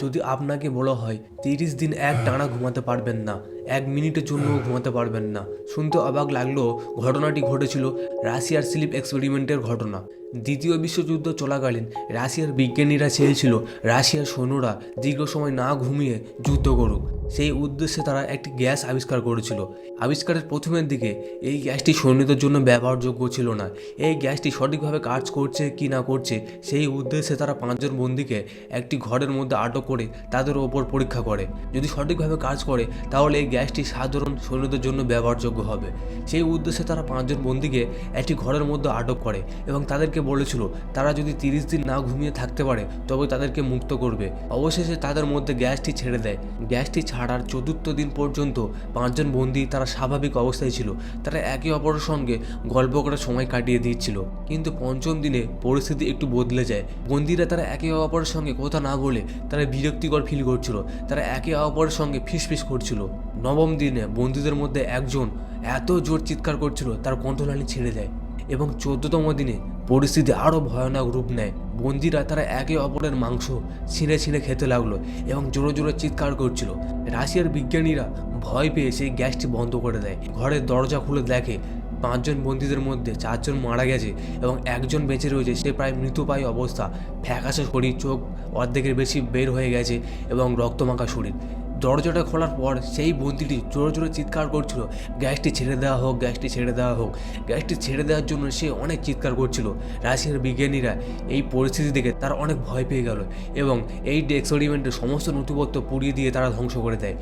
যদি আপনাকে বলা হয় 30 দিন এক টানা ঘুমাতে পারবেন না, 1 মিনিটের জন্যও ঘুমাতে পারবেন না, শুনতে অবাক লাগলেও ঘটনাটি ঘটেছিল রাশিয়ার স্লিপ এক্সপেরিমেন্টের ঘটনা। দ্বিতীয় বিশ্বযুদ্ধ চলাকালীন রাশিয়ার বিজ্ঞানীরা চেয়েছিল রাশিয়ার সৈন্যরা দীর্ঘ সময় না ঘুমিয়ে যুদ্ধ করুক। সেই উদ্দেশ্যে তারা একটি গ্যাস আবিষ্কার করেছিল। আবিষ্কারের প্রথমের দিকে এই গ্যাসটি সৈন্যদের জন্য ব্যবহারযোগ্য ছিল না। এই গ্যাসটি সঠিকভাবে কাজ করছে কি না করছে সেই উদ্দেশ্যে তারা 5 জন বন্দীকে একটি ঘরের মধ্যে আটক করে তাদের ওপর পরীক্ষা করে। যদি সঠিকভাবে কাজ করে তাহলে এই গ্যাসটি সাধারণ সৈন্যদের জন্য ব্যবহারযোগ্য হবে। সেই উদ্দেশ্যে তারা 5 জন বন্দীকে একটি ঘরের মধ্যে আটক করে এবং তাদেরকে বলেছিল তারা যদি 30 দিন না ঘুমিয়ে থাকতে পারে তবে তাদেরকে মুক্ত করবে। অবশেষে তাদের মধ্যে গ্যাসটি ছেড়ে দেয়। গ্যাসটি ছাড়ার 4র্থ দিন পর্যন্ত 5 জন বন্দী তারা স্বাভাবিক অবস্থায় ছিল। তারা একে অপরের সঙ্গে গল্প করে সময় কাটিয়ে দিচ্ছিল। কিন্তু 5ম দিনে পরিস্থিতি একটু বদলে যায়। বন্দীরা তারা একে অপরের সঙ্গে কথা না বলে তারা বিরক্তিকর ফিল করছিল। তারা একে অপরের সঙ্গে ফিসফিস করছিল। 9ম দিনে বন্দীদের মধ্যে একজন এত জোর চিৎকার করছিল তার কণ্ঠনালী ছেড়ে দেয় এবং 14তম দিনে পরিস্থিতি আরও ভয়ানক রূপ নেয়। বন্দীরা তারা একে অপরের মাংস ছিঁড়ে ছিঁড়ে খেতে লাগলো এবং জোরে জোরে চিৎকার করছিল। রাশিয়ার বিজ্ঞানীরা ভয় পেয়ে সেই গ্যাসটি বন্ধ করে দেয়। ঘরের দরজা খুলে দেখে 5 জন বন্দীদের মধ্যে 4 জন মারা গেছে এবং একজন বেঁচে রয়েছে। সে প্রায় মৃতপ্রায় অবস্থা, ফ্যাকাশে শরীর, চোখ অর্ধেকের বেশি বের হয়ে গেছে এবং রক্তমাখা শরীর। দরজাটা খোলার পর সেই বন্দীটি জোরে জোরে চিৎকার করছিল, গ্যাসটি ছেড়ে দেওয়া হোক, গ্যাসটি ছেড়ে দেওয়া হোক। গ্যাসটি ছেড়ে দেওয়ার জন্য সে অনেক চিৎকার করছিল। রাশিয়ার বিজ্ঞানীরা এই পরিস্থিতি দেখে তারা অনেক ভয় পেয়ে গেল এবং এই এক্সপেরিমেন্টের সমস্ত নথিপত্র পুড়িয়ে দিয়ে তারা ধ্বংস করে দেয়।